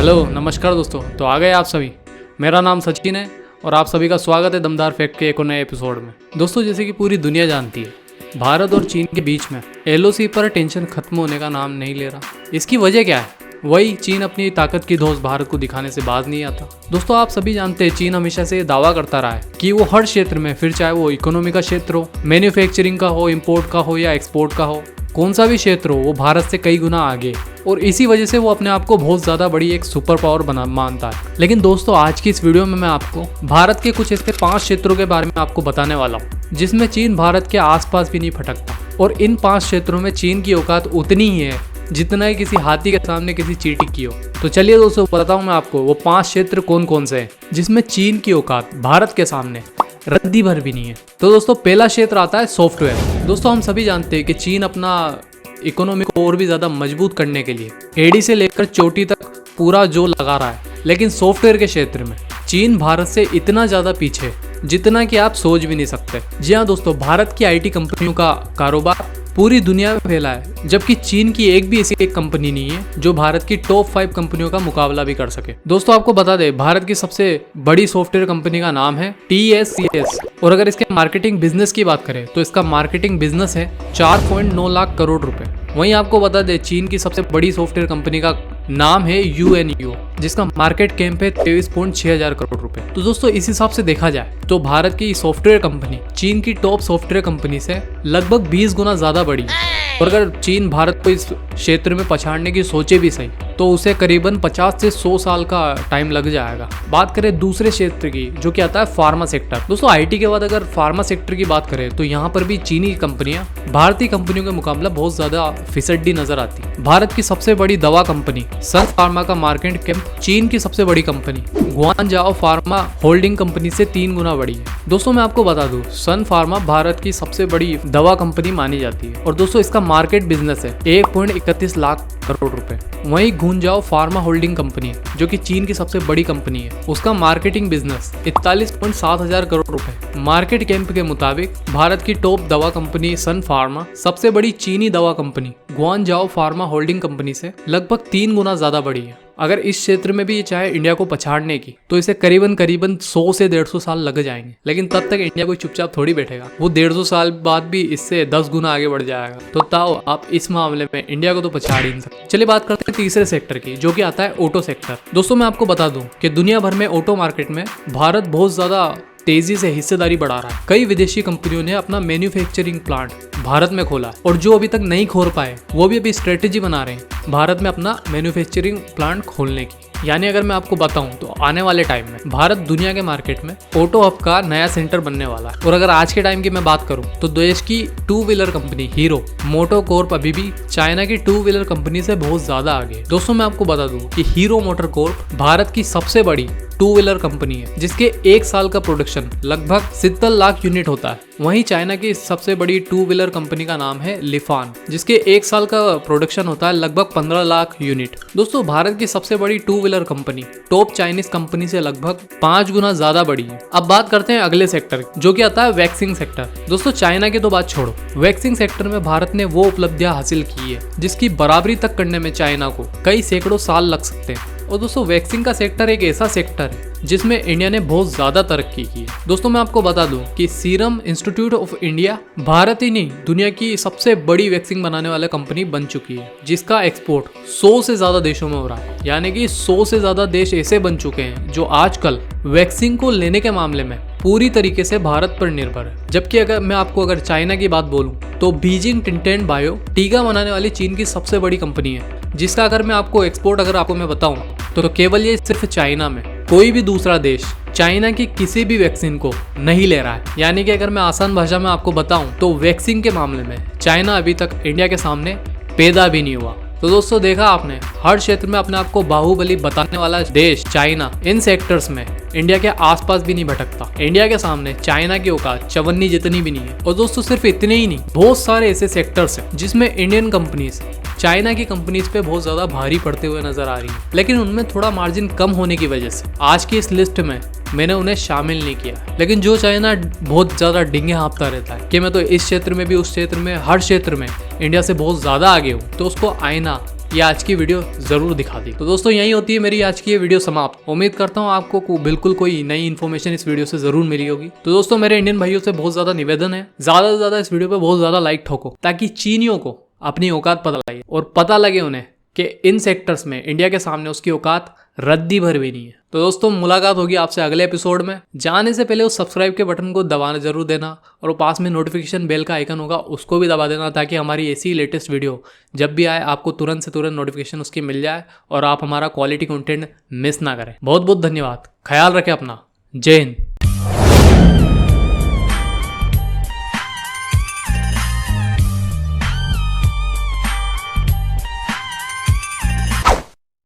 Hello नमस्कार दोस्तों। तो आ गए आप सभी। मेरा नाम सचिन है और आप सभी का स्वागत है दमदार फैक्ट के एक और नए एपिसोड में। दोस्तों, जैसे कि पूरी दुनिया जानती है, भारत और चीन के बीच में एलओसी पर टेंशन खत्म होने का नाम नहीं ले रहा। इसकी वजह क्या है? वही चीन अपनी ताकत की धौंस भारत को दिखाने से बाज नहीं आता। दोस्तों, आप सभी जानते हैं चीन हमेशा से दावा करता रहा है कि वो हर क्षेत्र में, फिर चाहे वो इकोनॉमी का क्षेत्र हो, मैन्युफैक्चरिंग का हो, इंपोर्ट का हो या एक्सपोर्ट का हो, कौन सा भी क्षेत्र हो, वो भारत से कई गुना आगे। और इसी वजह से वो अपने आप को बहुत ज़्यादा बड़ी एक सुपर पावर मानता है। लेकिन दोस्तों, आज की इस वीडियो में मैं आपको भारत के कुछ ऐसे 5 क्षेत्रों के बारे में आपको बताने वाला हूँ जिसमें चीन भारत के आसपास भी नहीं फटकता। और इन 5 क्षेत्रों में चीन की औकात उतनी ही है जितना ही किसी हाथी के सामने किसी चींटी की हो। तो चलिए दोस्तों, बताता हूँ मैं आपको वो 5 क्षेत्र कौन कौन से हैं जिसमें चीन की औकात भारत के सामने रद्दी भर भी नहीं है। तो दोस्तों, पहला क्षेत्र आता है सॉफ्टवेयर। दोस्तों, हम सभी जानते हैं कि चीन अपना इकोनॉमी को और भी ज़्यादा मजबूत करने के लिए एड़ी से लेकर चोटी तक पूरा जो लगा रहा है। लेकिन सॉफ्टवेयर के क्षेत्र में चीन भारत से इतना ज़्यादा पीछे जितना कि आप सोच भी नहीं सकते। जी हाँ दोस्तों, भारत की आईटी कंपनियों का कारोबार पूरी दुनिया में फैला है, जबकि चीन की एक भी ऐसी एक कंपनी नहीं है जो भारत की टॉप 5 कंपनियों का मुकाबला भी कर सके। दोस्तों, आपको बता दें, भारत की सबसे बड़ी सॉफ्टवेयर कंपनी का नाम है TSCS। और अगर इसके मार्केटिंग बिजनेस की बात करें तो इसका मार्केटिंग बिजनेस है 4.9 लाख करोड़ रुपए। वहीं आपको बता दें, चीन की सबसे बड़ी सॉफ्टवेयर कंपनी का नाम है UNO, जिसका मार्केट कैप है 23.6 हजार करोड़ रुपए। तो दोस्तों, इस हिसाब से देखा जाए तो भारत की सॉफ्टवेयर कंपनी चीन की टॉप सॉफ्टवेयर कंपनी से लगभग 20 गुना ज्यादा बड़ी है। और अगर चीन भारत को इस क्षेत्र में पछाड़ने की सोचे भी सही तो उसे करीबन 50 से 100 साल का टाइम लग जाएगा। बात करें दूसरे क्षेत्र की, जो कि आता है फार्मा सेक्टर। दोस्तों, आईटी के बाद अगर फार्मा सेक्टर की बात करें तो यहाँ पर भी चीनी कंपनियां भारतीय कंपनियों के मुकाबला बहुत ज्यादा फिसड्डी नजर आती है। भारत की सबसे बड़ी दवा कंपनी सन फार्मा का मार्केट कैप चीन की सबसे बड़ी कंपनी गुआनजाओ फार्मा होल्डिंग कंपनी से 3 गुना बड़ी है। दोस्तों, मैं आपको बता दूं, सन फार्मा भारत की सबसे बड़ी दवा कंपनी मानी जाती है। और दोस्तों, इसका मार्केट बिजनेस है 1.31 लाख करोड़ रुपए। वहीं गुआनजाओ फार्मा होल्डिंग कंपनी, जो कि चीन की सबसे बड़ी कंपनी है, उसका मार्केटिंग बिजनेस 41.7 हजार करोड़ रुपए। मार्केट कैप के मुताबिक भारत की टॉप दवा कंपनी सन फार्मा सबसे बड़ी चीनी दवा कंपनी गुआनजाओ फार्मा होल्डिंग कंपनी से लगभग 3 गुना ज्यादा बड़ी है। अगर इस क्षेत्र में भी ये चाहे इंडिया को पछाड़ने की तो इसे करीबन 100 से 150 साल लग जाएंगे। लेकिन तब तक इंडिया कोई चुपचाप थोड़ी बैठेगा, वो 150 साल बाद भी इससे 10 गुना आगे बढ़ जाएगा। तो ताओ आप इस मामले में इंडिया को तो पछाड़ ही नहीं सकते। चलिए बात करते हैं तीसरे सेक्टर की, जो कि आता है ऑटो सेक्टर। दोस्तों, मैं आपको बता दूं कि दुनिया भर में ऑटो मार्केट में भारत बहुत ज्यादा तेजी से हिस्सेदारी बढ़ा रहा है। कई विदेशी कंपनियों ने अपना मैन्युफैक्चरिंग प्लांट भारत में खोला है और जो अभी तक नहीं खोल पाए वो भी अभी स्ट्रेटेजी बना रहे हैं भारत में अपना मैन्युफैक्चरिंग प्लांट खोलने की। यानी अगर मैं आपको बताऊं तो आने वाले टाइम में भारत दुनिया के मार्केट में ऑटो हब का नया सेंटर बनने वाला है। और अगर आज के टाइम की मैं बात करूं तो देश की 2 व्हीलर कंपनी हीरो मोटो कॉर्प अभी भी चाइना की 2 व्हीलर कंपनी से बहुत ज्यादा आगे है। दोस्तों, मैं आपको बता दूं कि हीरो मोटर कॉर्प भारत की सबसे बड़ी 2 व्हीलर कंपनी है, जिसके 1 साल का प्रोडक्शन लगभग 70 लाख यूनिट होता है। वहीं चाइना की सबसे बड़ी 2 व्हीलर कंपनी का नाम है लिफान, जिसके 1 साल का प्रोडक्शन होता है लगभग 15 लाख यूनिट। दोस्तों, भारत की सबसे बड़ी 2 wheeler company top Chinese company से लगभग 5 गुना ज्यादा बड़ी है। अब बात करते हैं अगले सेक्टर, जो कि आता है वैक्सीन सेक्टर। दोस्तों, चाइना की तो बात छोड़ो, वैक्सीन सेक्टर में भारत ने वो उपलब्धियां हासिल की है जिसकी बराबरी तक करने में चाइना को कई सैकड़ों साल लग सकते हैं। और दोस्तों, वैक्सीन का सेक्टर एक ऐसा सेक्टर है जिसमें इंडिया ने बहुत ज्यादा तरक्की की है। दोस्तों, मैं आपको बता दूं कि सीरम इंस्टीट्यूट ऑफ इंडिया भारत ही नहीं दुनिया की सबसे बड़ी वैक्सीन बनाने वाला कंपनी बन चुकी है, जिसका एक्सपोर्ट 100 से ज्यादा देशों में हो रहा है। यानी कि 100 से ज्यादा देश ऐसे बन चुके हैं जो आजकल वैक्सीन को लेने के मामले में पूरी तरीके से भारत पर निर्भर है। जबकि अगर चाइना की बात बोलूं तो बीजिंग टिंटेन बायो टीका बनाने वाली चीन की सबसे बड़ी कंपनी है, जिसका अगर मैं आपको एक्सपोर्ट मैं बताऊं तो केवल ये सिर्फ चाइना में, कोई भी दूसरा देश चाइना की किसी भी वैक्सीन को नहीं ले रहा है। यानी कि अगर मैं आसान भाषा में आपको बताऊं तो वैक्सीन के मामले में चाइना अभी तक इंडिया के सामने पैदा भी नहीं हुआ। तो दोस्तों, देखा आपने, हर क्षेत्र में अपने आप को बाहुबली बताने वाला देश चाइना इन सेक्टर्स में इंडिया के आसपास भी नहीं भटकता। इंडिया के सामने चाइना की औकात चवन्नी जितनी भी नहीं है। और दोस्तों, सिर्फ इतने ही नहीं, बहुत सारे ऐसे सेक्टर्स हैं जिसमें इंडियन कंपनीज चाइना की कंपनीज पे बहुत ज्यादा भारी पड़ते हुए नजर आ रही है, लेकिन उनमें थोड़ा मार्जिन कम होने की वजह से आज की इस लिस्ट में मैंने उन्हें शामिल नहीं किया। लेकिन जो चाइना बहुत ज्यादा डिंगे हाँपता रहता है कि मैं तो इस क्षेत्र में भी, उस क्षेत्र में, हर क्षेत्र में इंडिया से बहुत ज्यादा आगे हूँ, तो उसको आईना ये आज की वीडियो जरूर दिखा दी। तो दोस्तों यही होती है मेरी आज की ये वीडियो समाप्त। उम्मीद करता हूँ आपको बिल्कुल कोई नई इन्फॉर्मेशन इस वीडियो से जरूर मिली होगी। तो दोस्तों मेरे इंडियन भाइयों से बहुत ज्यादा निवेदन है, ज्यादा से ज्यादा इस वीडियो पे बहुत ज्यादा लाइक ठोको, ताकि चीनियों को अपनी औकात पता लगे और पता लगे उन्हें कि इन सेक्टर्स में इंडिया के सामने उसकी औकात रद्दी भर भी नहीं है। तो दोस्तों मुलाकात होगी आपसे अगले एपिसोड में। जाने से पहले उस सब्सक्राइब के बटन को दबाना जरूर देना और वो पास में नोटिफिकेशन बेल का आइकन होगा उसको भी दबा देना, ताकि हमारी ऐसी लेटेस्ट वीडियो जब भी आए आपको तुरंत से तुरंत नोटिफिकेशन उसकी मिल जाए और आप हमारा क्वालिटी कंटेंट मिस ना करें। बहुत बहुत धन्यवाद। ख्याल रखें अपना। जय हिंद।